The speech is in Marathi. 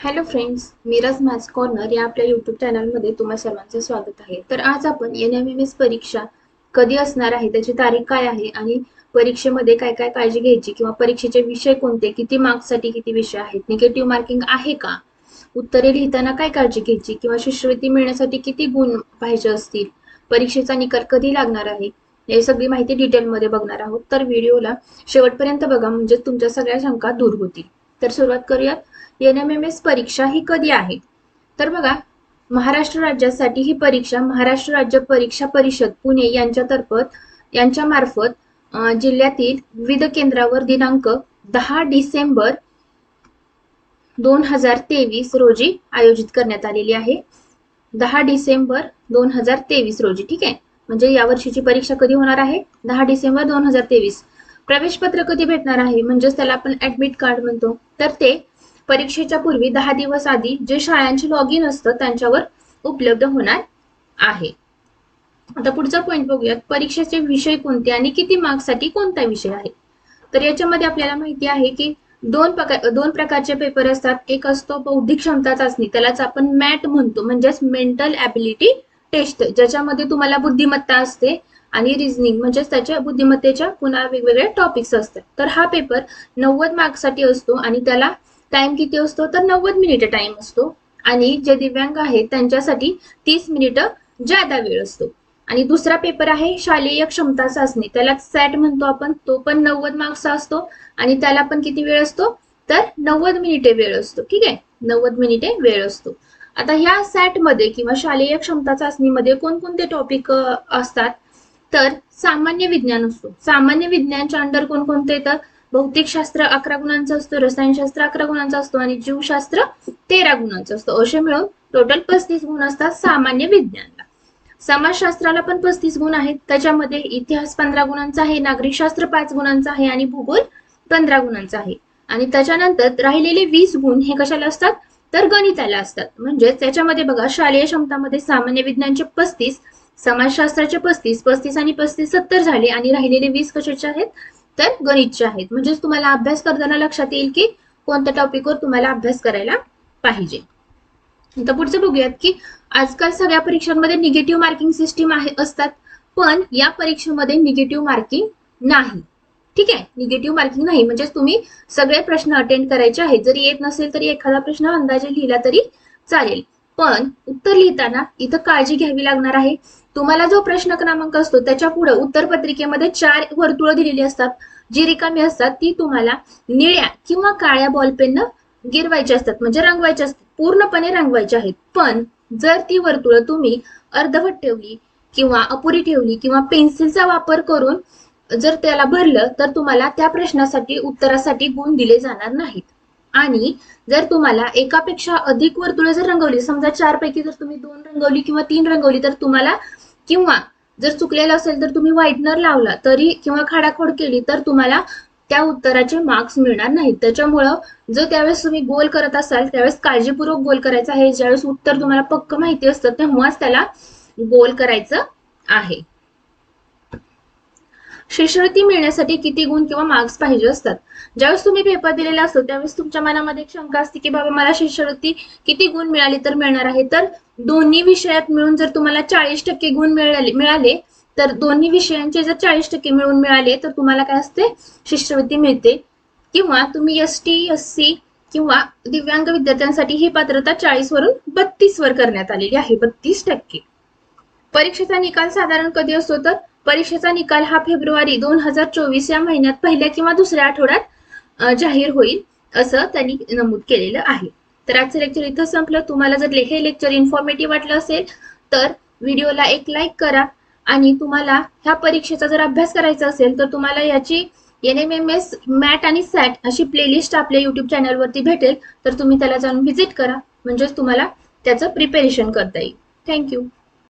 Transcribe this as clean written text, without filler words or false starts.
Hello friends, Miraj maths corner या आपल्या यूट्यूब चॅनलमध्ये तुम्हा सर्वांचं स्वागत आहे. तर आज आपण NMMS परीक्षा कधी असणार आहे, त्याची तारीख काय आहे आणि परीक्षेमध्ये काय काय काळजी घ्यायची किंवा परीक्षेचे विषय कोणते, किती मार्क्ससाठी किती विषय आहेत, निगेटिव्ह मार्किंग आहे का, उत्तरे लिहिताना काय काळजी घ्यायची किंवा शिष्यवृत्ती मिळण्यासाठी किती गुण पाहिजे असतील, परीक्षेचा निकाल कधी लागणार आहे, हे सगळी माहिती डिटेलमध्ये बघणार आहोत. तर व्हिडिओला शेवटपर्यंत बघा, म्हणजे तुमच्या सगळ्या शंका दूर होतील. तर सुरुवात करूयात. NMMS परीक्षा ही कधी आहे? तर बघा, महाराष्ट्र राज्यासाठी ही परीक्षा महाराष्ट्र राज्य परीक्षा परिषद पुणे यांच्या मार्फत जिल्ह्यातील विविध केंद्रावर दिनांक 10 डिसेंबर 2023 रोजी आयोजित करण्यात आलेली आहे. 10 डिसेंबर 2023 रोजी. ठीक आहे, म्हणजे या वर्षीची परीक्षा कधी होणार आहे? 10 डिसेंबर 2023. प्रवेश पत्र कधी भेटणार आहे, म्हणजेच त्याला आपण ऍडमिट कार्ड म्हणतो. तर ते परीक्षेच्या पूर्वी 10 दिवस आधी जे शाळांचे लॉग इन असतं त्यांच्यावर उपलब्ध होणार आहे. आता पुढचा पॉइंट बघूयात. परीक्षेचे विषय कोणते आणि किती मार्क्ससाठी कोणता विषय आहे? तर याच्यामध्ये आपल्याला माहिती आहे की दोन प्रकारचे पेपर असतात. एक असतो बौद्धिक क्षमता चाचणी, त्यालाच आपण मॅट म्हणतो, म्हणजेच मेंटल ॲबिलिटी टेस्ट, ज्याच्यामध्ये तुम्हाला बुद्धिमत्ता असते आणि रिझनिंग म्हणजेच त्याच्या बुद्धिमत्तेच्या पुन्हा वेगवेगळे टॉपिक्स असतात. तर हा पेपर 90 मार्क्ससाठी असतो आणि त्याला टाइम किती असतो? तर 90 मिनिटं टाइम असतो. आणि जे दिव्यांग आहेत त्यांच्यासाठी 30 मिनिटं ज्यादा वेळ असतो. आणि दुसरा पेपर आहे शालेय क्षमता चाचणी, त्याला सॅट म्हणतो आपण. तो पण 90 मार्क्सचा असतो आणि त्याला पण किती वेळ असतो? तर 90 मिनिटे वेळ असतो. ठीक आहे, 90 मिनिटे वेळ असतो. आता ह्या सॅट मध्ये किंवा शालेय क्षमता चाचणीमध्ये कोणकोणते टॉपिक असतात? तर सामान्य विज्ञान असतो. सामान्य विज्ञानच्या अंडर कोणकोणते येतं? भौतिकशास्त्र 11 गुणांचा असतो, रसायनशास्त्र 11 गुणांचा असतो आणि जीवशास्त्र 13 गुणांचा असतो. असे मिळून टोटल 35 गुण असतात सामान्य विज्ञानला. समाजशास्त्राला पण 35 गुण आहेत. त्याच्यामध्ये इतिहास 15 गुणांचा आहे, नागरिकशास्त्र 5 गुणांचा आहे आणि भूगोल 15 गुणांचा आहे. आणि त्याच्यानंतर राहिलेले 20 गुण हे कशाला असतात? तर गणिताला असतात. म्हणजे त्याच्यामध्ये बघा, शालेय क्षमतामध्ये सामान्य विज्ञानचे 35, समाजशास्त्राचे 35, 35 आणि 35 70 झाले आणि राहिलेले 20 कशाचे आहेत? तर गणितचे आहेत. म्हणजेच तुम्हाला अभ्यास करताना लक्षात येईल की कोणत्या टॉपिकवर तुम्हाला अभ्यास करायला पाहिजे. आता पुढचं बघूयात की आजकाल सगळ्या परीक्षांमध्ये निगेटिव्ह मार्किंग सिस्टीम असतात, पण या परीक्षेमध्ये निगेटिव्ह मार्किंग नाही. ठीक आहे, निगेटिव्ह मार्किंग नाही, म्हणजे तुम्ही सगळे प्रश्न अटेंड करायचे आहेत. जरी येत नसेल तरी एखादा प्रश्न अंदाजे लिहिला तरी चालेल. पण उत्तर लिहिताना इथं काळजी घ्यावी लागणार आहे. तुम्हाला जो प्रश्न क्रमांक असतो त्याच्या पुढे उत्तरपत्रिकेमध्ये 4 वर्तुळ दिलेली असतात. जी रिकामी असतात ती तुम्हाला निळ्या किंवा काळ्या बॉलपेननं गिरवायची असतात, म्हणजे रंगवायची असतात, पूर्णपणे रंगवायची आहेत. पण जर ती वर्तुळ तुम्ही अर्धवट ठेवली किंवा अपुरी ठेवली किंवा पेन्सिलचा वापर करून जर त्याला भरलं तर तुम्हाला त्या प्रश्नासाठी उत्तरासाठी गुण दिले जाणार नाहीत. आणि जर तुम्हाला एकापेक्षा अधिक वर्तुळे जर रंगवली, समजा 4 पैकी जर तुम्ही 2 रंगवली किंवा 3 रंगवली, तर तुम्हाला, किंवा जर चुकलेलं असेल तर तुम्ही व्हाईटनर लावला तरी किंवा खाडाखोड केली तर तुम्हाला त्या उत्तराचे मार्क्स मिळणार नाहीत. त्याच्यामुळं जर त्यावेळेस तुम्ही गोल करत असाल त्यावेळेस काळजीपूर्वक गोल करायचं आहे. ज्यावेळेस उत्तर तुम्हाला पक्क माहिती असतं तेव्हाच त्याला गोल करायचं आहे. शिष्यवृत्ती मिळण्यासाठी किती गुण किंवा मार्क्स पाहिजे असतात? ज्यावेळेस तुम्ही पेपर दिलेला असतो त्यावेळेस तुमच्या मनामध्ये एक शंका असते की बाबा मला शिष्यवृत्ती किती गुण मिळाली तर मिळणार आहे. तर दोन्ही विषयात मिळून जर तुम्हाला 40% गुण मिळाले तर दोन्ही विषयांचे जर 40% मिळून मिळाले तर तुम्हाला काय असते? शिष्यवृत्ती मिळते. किंवा तुम्ही ST SC किंवा दिव्यांग विद्यार्थ्यांसाठी ही पात्रता 40 वरून 32 वर करण्यात आलेली आहे, 32%. परीक्षेचा निकाल साधारण कधी असतो? तर परीक्षेचा निकाल हा फेब्रुवारी 2024 या महिन्यात पहिल्या किंवा दुसऱ्या आठवड्यात जाहीर होईल, असं त्यांनी नमूद केलेलं आहे. तर आजचं लेक्चर इथं संपलं. तुम्हाला जर हे लेक्चर इन्फॉर्मेटिव्ह वाटलं असेल तर व्हिडिओला एक लाईक करा. आणि तुम्हाला ह्या परीक्षेचा जर अभ्यास करायचा असेल तर तुम्हाला याची NMMS मॅट आणि सॅट अशी प्लेलिस्ट आपल्या युट्यूब चॅनलवरती भेटेल, तर तुम्ही त्याला जाऊन व्हिजिट करा, म्हणजेच तुम्हाला त्याचं प्रिपरेशन करता येईल. थँक्यू.